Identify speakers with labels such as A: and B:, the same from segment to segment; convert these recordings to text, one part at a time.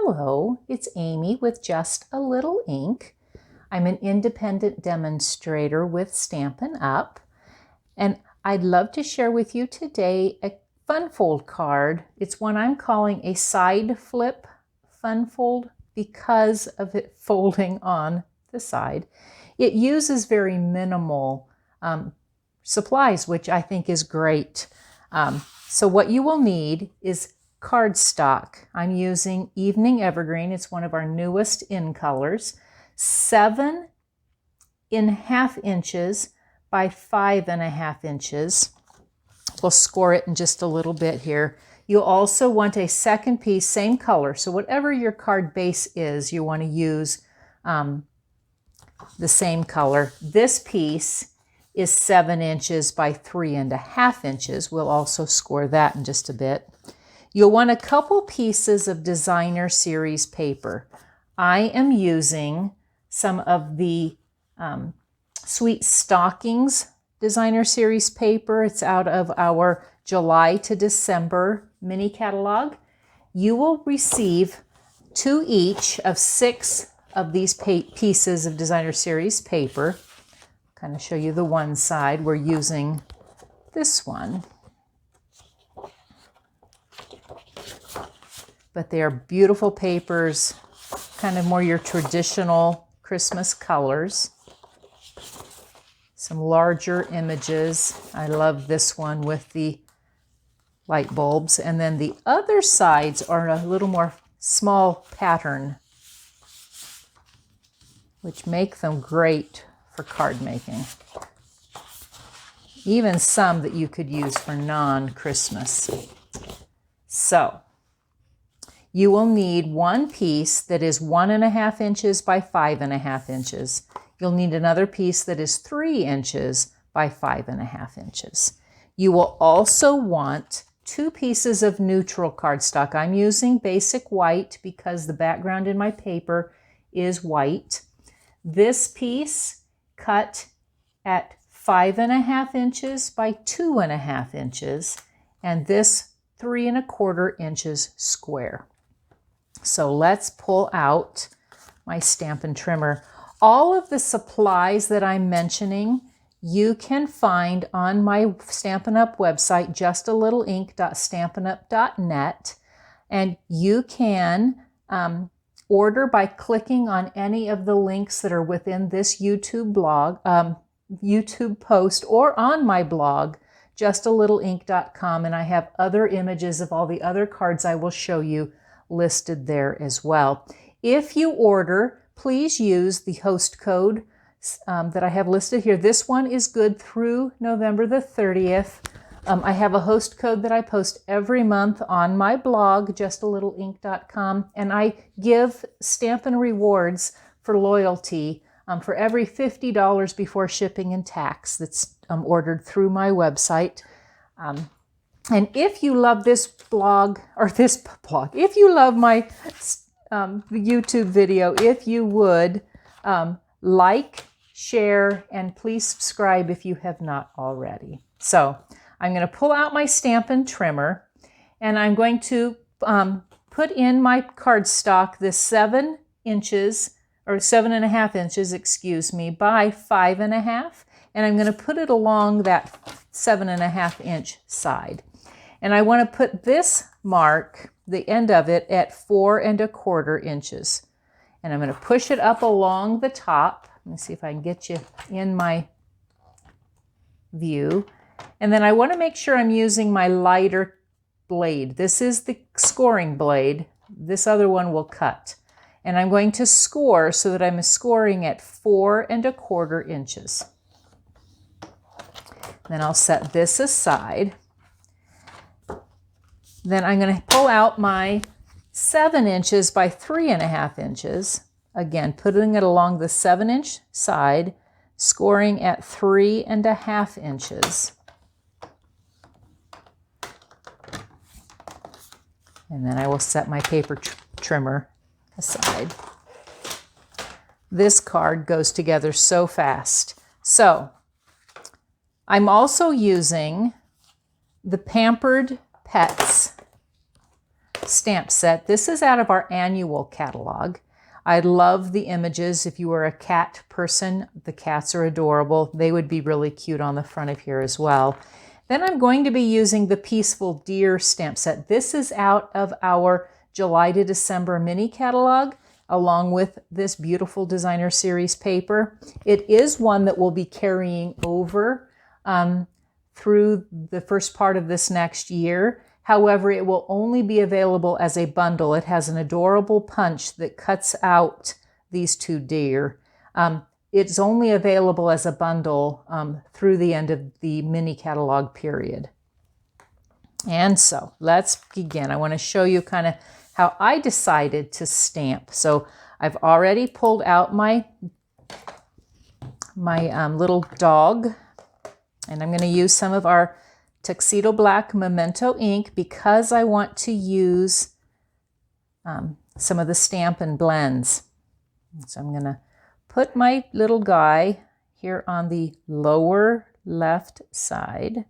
A: Hello, it's Amy with Just a Little Ink. I'm an independent demonstrator with Stampin' Up, and I'd love to share with you today a fun fold card. It's one I'm calling a side flip fun fold because of it folding on the side. It uses very minimal supplies, which I think is great. So what you will need is cardstock. I'm using Evening Evergreen. It's one of our newest in colors. 7.5 inches by 5.5 inches. We'll score it in just a little bit here. You'll also want a second piece, same color. So whatever your card base is, you want to use the same color. This piece is 7 inches by 3.5 inches. We'll also score that in just a bit. You'll want a couple pieces of designer series paper. I am using some of the Sweet Stockings designer series paper. It's out of our July to December mini catalog. You will receive 2 each of 6 of these pieces of designer series paper. Kind of show you the one side. We're using this one. But they are beautiful papers, kind of more your traditional Christmas colors. Some larger images. I love this one with the light bulbs. And then the other sides are a little more small pattern, which make them great for card making. Even some that you could use for non-Christmas. So, you will need one piece that is 1.5 inches by 5.5 inches. You'll need another piece that is 3 inches by 5.5 inches. You will also want 2 pieces of neutral cardstock. I'm using basic white because the background in my paper is white. This piece cut at 5.5 inches by 2.5 inches, and this 3.25 inches square. So let's pull out my Stampin' trimmer. All of the supplies that I'm mentioning, you can find on my Stampin' Up website, justalittleink.stampinup.net, and you can order by clicking on any of the links that are within this YouTube blog, YouTube post, or on my blog, justalittleink.com, and I have other images of all the other cards I will show you listed there as well. If you order, please use the host code that I have listed here. This one is good through November the 30th. I have a host code that I post every month on my blog, justalittleink.com, and I give Stampin' rewards for loyalty for every $50 before shipping and tax that's ordered through my website. And if you love this if you love my YouTube video, if you would like, share, and please subscribe if you have not already. So I'm going to pull out my Stampin' trimmer, and I'm going to put in my cardstock this 7 inches, or 7.5 inches, excuse me, by 5.5, and I'm going to put it along that 7.5 inch side. And I want to put this mark, the end of it, at 4.25 inches. And I'm going to push it up along the top. Let me see if I can get you in my view. And then I want to make sure I'm using my lighter blade. This is the scoring blade. This other one will cut. And I'm going to score so that I'm scoring at 4.25 inches. Then I'll set this aside. Then I'm going to pull out my 7 inches by 3.5 inches. Again, putting it along the 7-inch side, scoring at 3.5 inches. And then I will set my paper trimmer aside. This card goes together so fast. So, I'm also using the Pampered Pets stamp set. This is out of our annual catalog. I love the images. If you were a cat person, the cats are adorable. They would be really cute on the front of here as well. Then I'm going to be using the Peaceful Deer stamp set. This is out of our July to December mini catalog, along with this beautiful designer series paper. It is one that we'll be carrying over through the first part of this next year. However, it will only be available as a bundle. It has an adorable punch that cuts out these two deer. It's only available as a bundle through the end of the mini catalog period. And so let's begin. I want to show you kind of how I decided to stamp. So I've already pulled out my little dog, and I'm going to use some of our Tuxedo Black Memento ink because I want to use some of the Stampin' blends. So I'm going to put my little guy here on the lower left side.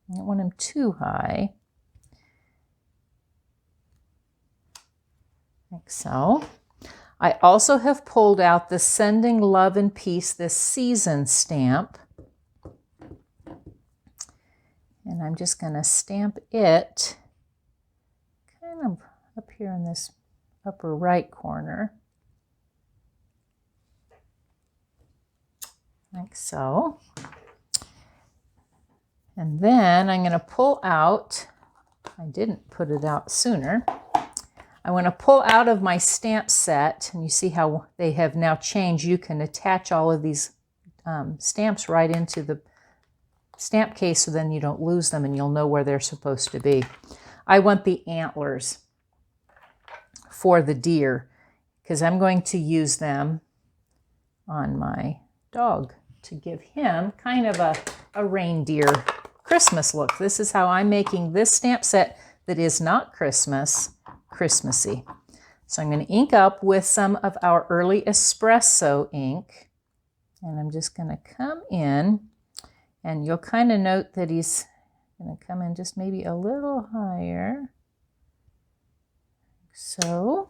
A: I don't want him too high. Like so. I also have pulled out the Sending Love and Peace This Season stamp. And I'm just going to stamp it kind of up here in this upper right corner. Like so. And then I'm going to pull out, I didn't put it out sooner, I want to pull out of my stamp set, and you see how they have now changed. You can attach all of these stamps right into the stamp case so then you don't lose them and you'll know where they're supposed to be. I want the antlers for the deer because I'm going to use them on my dog to give him kind of a reindeer Christmas look. This is how I'm making this stamp set that is not Christmassy. So I'm going to ink up with some of our early espresso ink, and I'm just going to come in, and you'll kind of note that he's going to come in just maybe a little higher. So,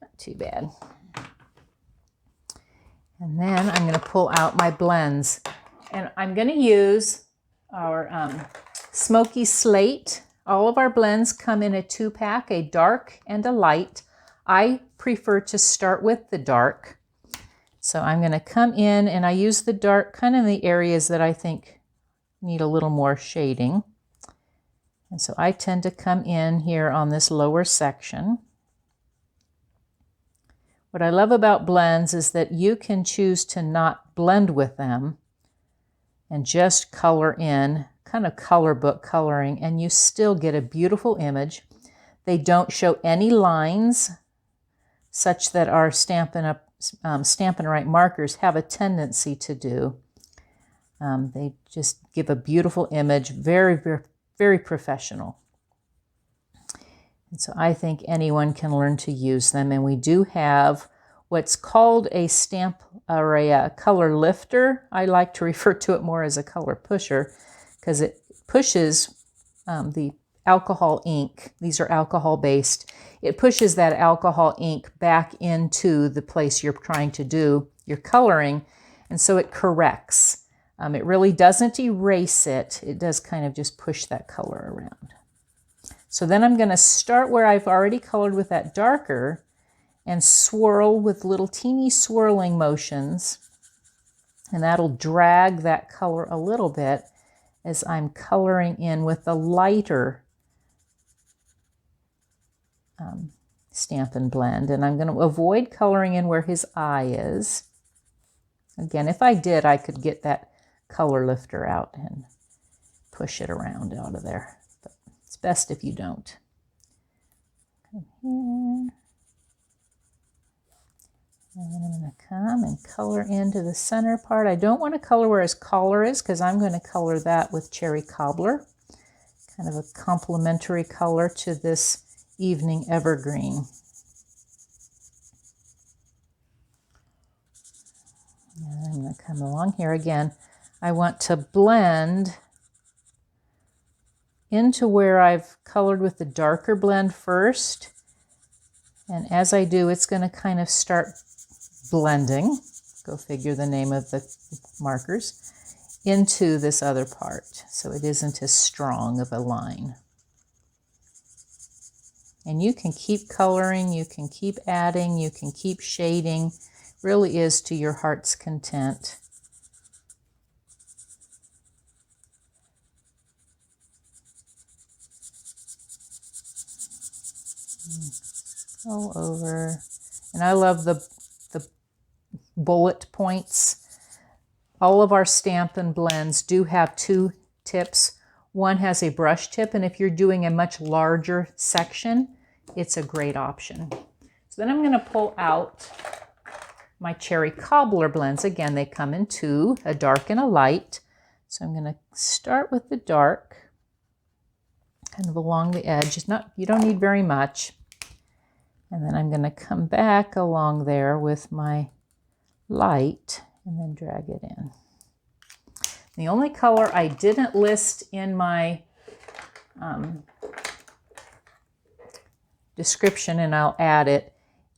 A: not too bad. And then I'm going to pull out my blends. And I'm going to use our Smoky Slate. All of our blends come in a 2-pack, a dark and a light. I prefer to start with the dark. So I'm going to come in and I use the dark kind of in the areas that I think need a little more shading. And so I tend to come in here on this lower section. What I love about blends is that you can choose to not blend with them and just color in, kind of color book coloring, and you still get a beautiful image. They don't show any lines, such that our Stampin' Right markers have a tendency to do. They just give a beautiful image, very, very, very professional. And so I think anyone can learn to use them, and we do have what's called a stamp or a color lifter. I like to refer to it more as a color pusher because it pushes the alcohol ink. These are alcohol based. It pushes that alcohol ink back into the place you're trying to do your coloring, and so it corrects. It really doesn't erase it. It does kind of just push that color around. So then I'm going to start where I've already colored with that darker and swirl with little teeny swirling motions, and that'll drag that color a little bit as I'm coloring in with the lighter Stampin' blend. And I'm going to avoid coloring in where his eye is. Again, if I did, I could get that color lifter out and push it around out of there. But it's best if you don't. Come here. And then I'm going to come and color into the center part. I don't want to color where his collar is because I'm going to color that with Cherry Cobbler. Kind of a complementary color to this Evening Evergreen. And I'm going to come along here again. I want to blend into where I've colored with the darker blend first. And as I do, it's going to kind of start blending, go figure the name of the markers, into this other part. So it isn't as strong of a line. And you can keep coloring, you can keep adding, you can keep shading. Really is to your heart's content. All over. And I love the bullet points. All of our Stampin' blends do have two tips. One has a brush tip, and if you're doing a much larger section, it's a great option. So then I'm going to pull out my Cherry Cobbler blends. Again, they come in two, a dark and a light. So I'm going to start with the dark, kind of along the edge. It's not, you don't need very much. And then I'm going to come back along there with my light and then drag it in. The only color I didn't list in my description, and I'll add it,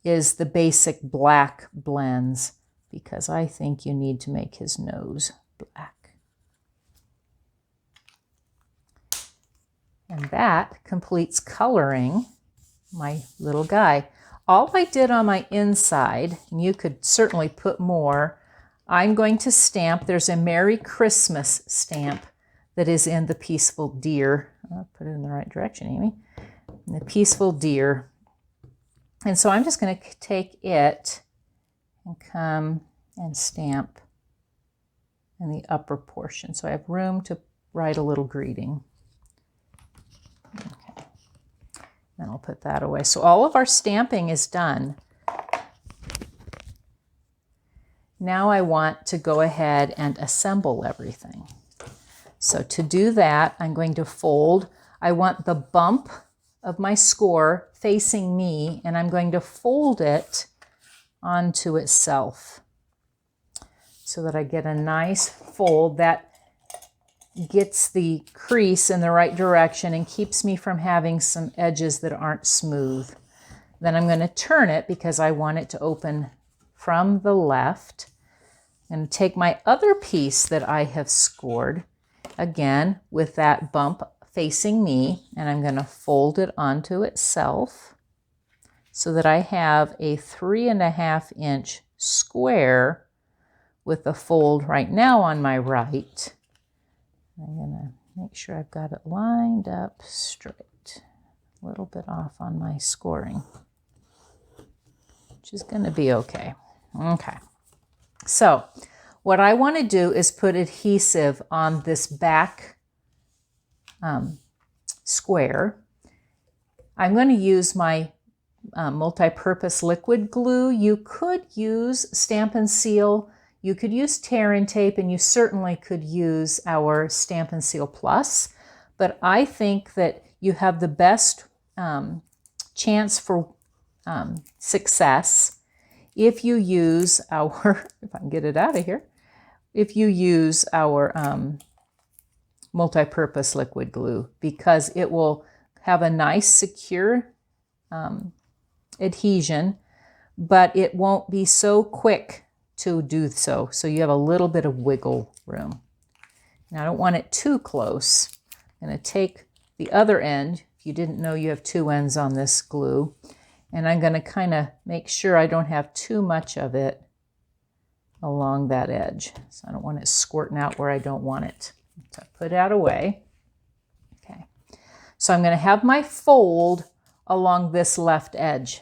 A: is the basic black blends, because I think you need to make his nose black. And that completes coloring my little guy. All I did on my inside, and you could certainly put more, I'm going to stamp. There's a Merry Christmas stamp that is in the Peaceful Deer. I'll put it in the right direction, Amy. The Peaceful Deer. And so I'm just going to take it and come and stamp in the upper portion. So I have room to write a little greeting. Okay. Then I'll put that away. So all of our stamping is done. Now I want to go ahead and assemble everything. So to do that, I'm going to fold. I want the bump of my score facing me, and I'm going to fold it onto itself so that I get a nice fold that gets the crease in the right direction and keeps me from having some edges that aren't smooth. Then I'm going to turn it because I want it to open from the left. I'm going to take my other piece that I have scored, again with that bump facing me, and I'm going to fold it onto itself so that I have a 3.5 inch square with a fold right now on my right. I'm going to make sure I've got it lined up straight, a little bit off on my scoring, which is going to be okay. Okay. So what I want to do is put adhesive on this back square. I'm going to use my multi-purpose liquid glue. You could use Stampin' Seal, you could use tear and tape, and you certainly could use our Stampin' Seal Plus, but I think that you have the best chance for success if you use our, if I can get it out of here, if you use our multi-purpose liquid glue, because it will have a nice secure adhesion, but it won't be so quick to do so. So you have a little bit of wiggle room. Now I don't want it too close. I'm going to take the other end, if you didn't know you have two ends on this glue, and I'm going to kind of make sure I don't have too much of it along that edge. So I don't want it squirting out where I don't want it. So I put that away. Okay. So I'm going to have my fold along this left edge.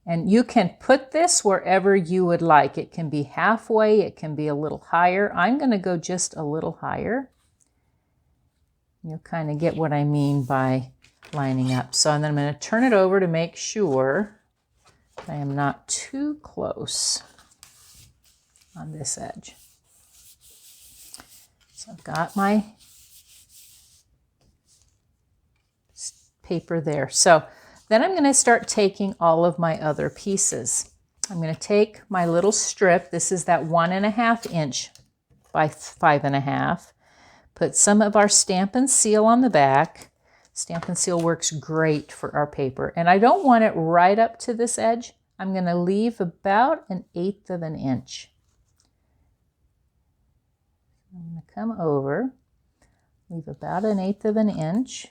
A: And you can put this wherever you would like. It can be halfway, it can be a little higher. I'm going to go just a little higher. You'll kind of get what I mean by lining up. So and then I'm going to turn it over to make sure I am not too close on this edge. So I've got my paper there. So then I'm going to start taking all of my other pieces. I'm going to take my little strip. This is that 1.5 inch by 5.5. put some of our Stampin' Seal on the back. Stampin' Seal works great for our paper. And I don't want it right up to this edge. I'm going to leave about 1/8 of an inch. I'm going to come over, leave about 1/8 of an inch,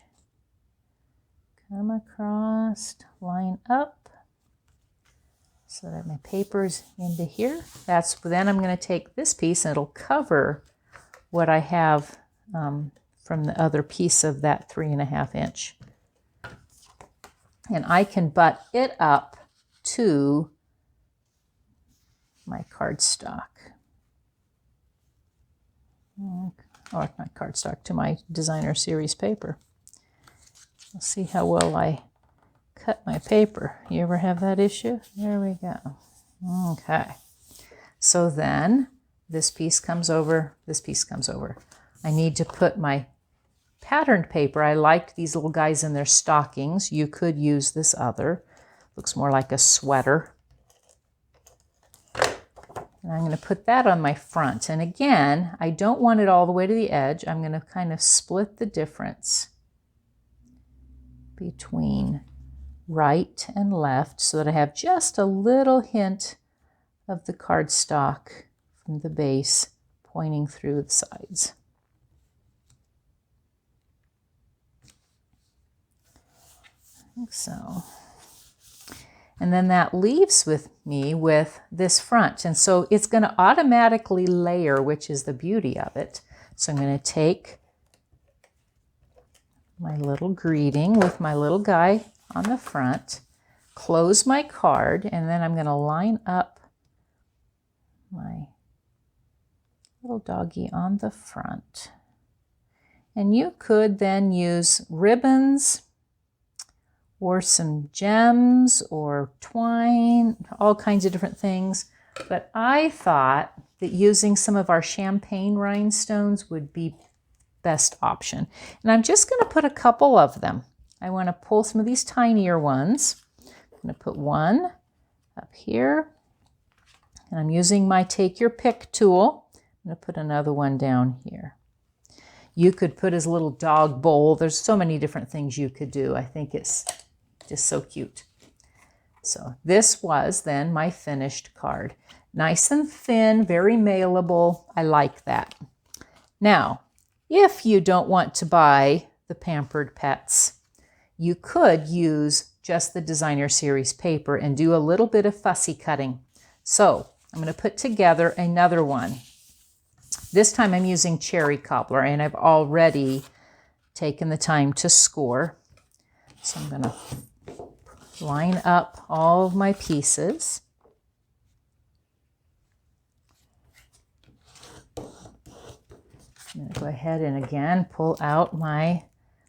A: come across, line up so that my paper's into here. Then I'm going to take this piece and it'll cover what I have from the other piece of that 3.5 inch. And I can butt it up to my cardstock. Or not cardstock, to my designer series paper. Let's see how well I cut my paper. You ever have that issue? There we go. Okay. So then this piece comes over, this piece comes over. I need to put my patterned paper. I liked these little guys in their stockings. You could use this other. Looks more like a sweater. And I'm going to put that on my front. And again, I don't want it all the way to the edge. I'm going to kind of split the difference between right and left so that I have just a little hint of the cardstock from the base pointing through the sides. I think so. And then that leaves me with this front. And so it's going to automatically layer, which is the beauty of it. So I'm going to take my little greeting with my little guy on the front, close my card, and then I'm going to line up my little doggy on the front. And you could then use ribbons or some gems or twine, all kinds of different things. But I thought that using some of our champagne rhinestones would be best option. And I'm just going to put a couple of them. I want to pull some of these tinier ones. I'm going to put one up here. And I'm using my Take Your Pick tool. I'm going to put another one down here. You could put his little dog bowl. There's so many different things you could do. I think it's just so cute. So this was then my finished card. Nice and thin, very mailable. I like that. Now, if you don't want to buy the Pampered Pets, you could use just the designer series paper and do a little bit of fussy cutting. So I'm going to put together another one. This time I'm using cherry cobbler, and I've already taken the time to score. So I'm going to line up all of my pieces. I'm going to go ahead and again pull out my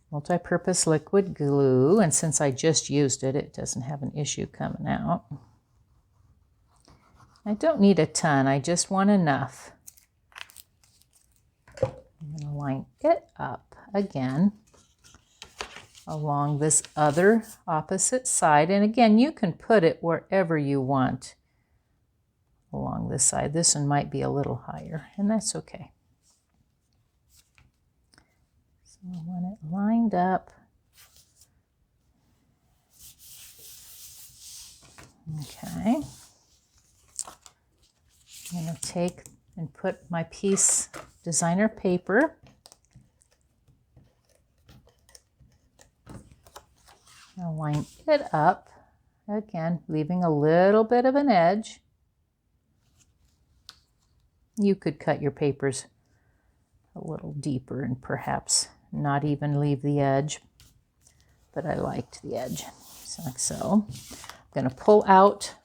A: multi-purpose liquid glue, and since I just used it, it doesn't have an issue coming out. I don't need a ton, I just want enough. I'm going to line it up again along this other opposite side. And again, you can put it wherever you want along this side. This one might be a little higher, and that's okay. So I want it lined up. Okay. I'm going to take and put my piece designer paper I'll line it up, again, leaving a little bit of an edge. You could cut your papers a little deeper and perhaps not even leave the edge, but I liked the edge, so like so. I'm going to pull out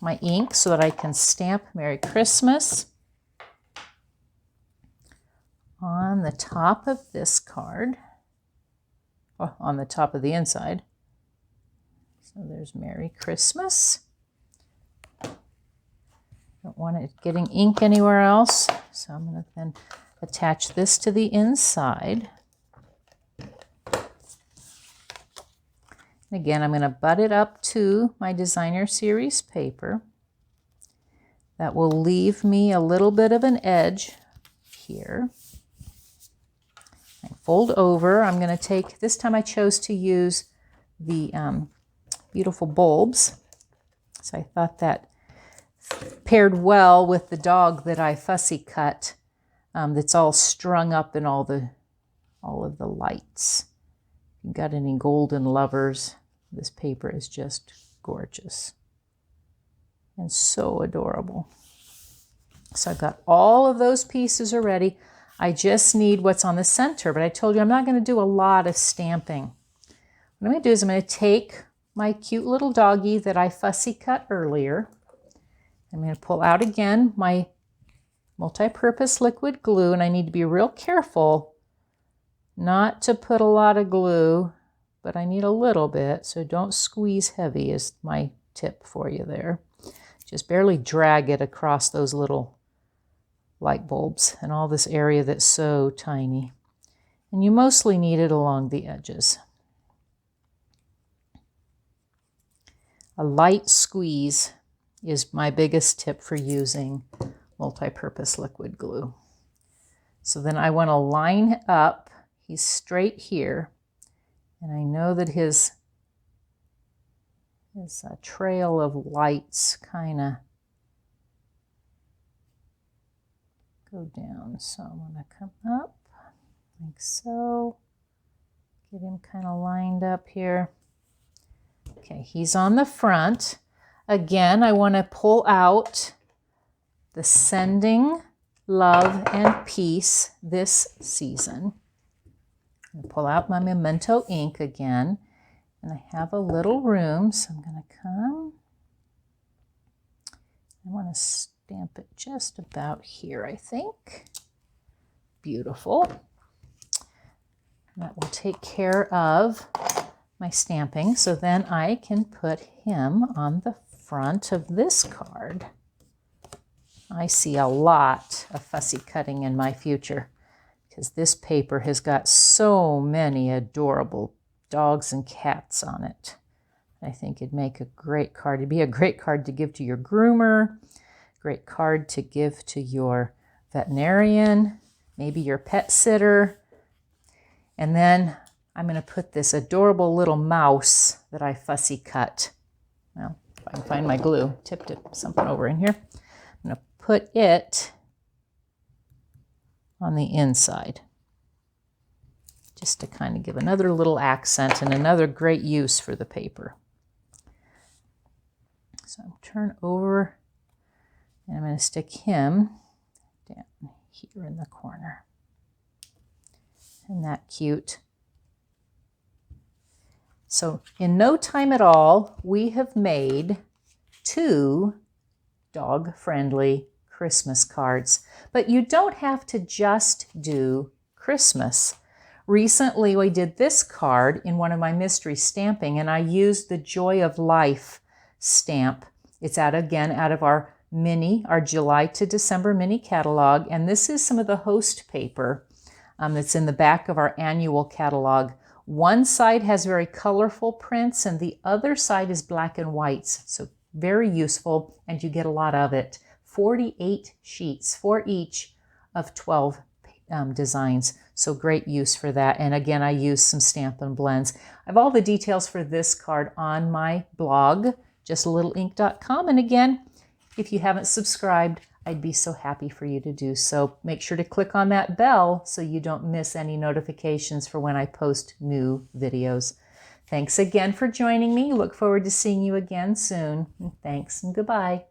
A: my ink so that I can stamp Merry Christmas on the top of this card. Oh, on the top of the inside. So there's Merry Christmas. Don't want it getting ink anywhere else, so I'm going to then attach this to the inside. And again, I'm going to butt it up to my designer series paper. That will leave me a little bit of an edge here. fold over. I'm going to take, this time I chose to use the beautiful bulbs. So I thought that paired well with the dog that I fussy cut, that's all strung up in all of the lights. If you've got any golden lovers, this paper is just gorgeous and so adorable. So I've got all of those pieces already. I just need what's on the center, but I told you I'm not going to do a lot of stamping. What I'm going to do is I'm going to take my cute little doggy that I fussy cut earlier. I'm going to pull out again my multi-purpose liquid glue, and I need to be real careful not to put a lot of glue, but I need a little bit, so don't squeeze heavy is my tip for you there. Just barely drag it across those little light bulbs and all this area that's so tiny. And you mostly need it along the edges. A light squeeze is my biggest tip for using multi-purpose liquid glue. So then I want to line up, he's straight here, and I know that his trail of lights kind of go down. So I'm going to come up like so, get him kind of lined up here. Okay, he's on the front. Again, I want to pull out the Sending Love and Peace this season. I'm going to pull out my Memento ink again, and I have a little room, so I'm going to come. I want to stamp it just about here, I think. Beautiful. That will take care of my stamping, so then I can put him on the front of this card. I see a lot of fussy cutting in my future because this paper has got so many adorable dogs and cats on it. I think it'd make a great card. It'd be a great card to give to your groomer, great card to give to your veterinarian, maybe your pet sitter. And then I'm going to put this adorable little mouse that I fussy cut. Well, if I can find my glue, tipped it something over in here. I'm going to put it on the inside, just to kind of give another little accent and another great use for the paper. So I'll turn over, and I'm going to stick him down here in the corner. Isn't that cute? So in no time at all, we have made 2 dog-friendly Christmas cards. But you don't have to just do Christmas. Recently, we did this card in one of my mystery stamping, and I used the Joy of Life stamp. It's out of our July to December mini catalog, and this is some of the host paper that's in the back of our annual catalog. One side has very colorful prints, and the other side is black and whites, so very useful, and you get a lot of it. 48 sheets for each of 12 designs, so great use for that. And again, I use some Stampin' blends. I have all the details for this card on my blog, justlittleink.com. And again, if you haven't subscribed, I'd be so happy for you to do so. Make sure to click on that bell so you don't miss any notifications for when I post new videos. Thanks again for joining me. Look forward to seeing you again soon. Thanks and goodbye.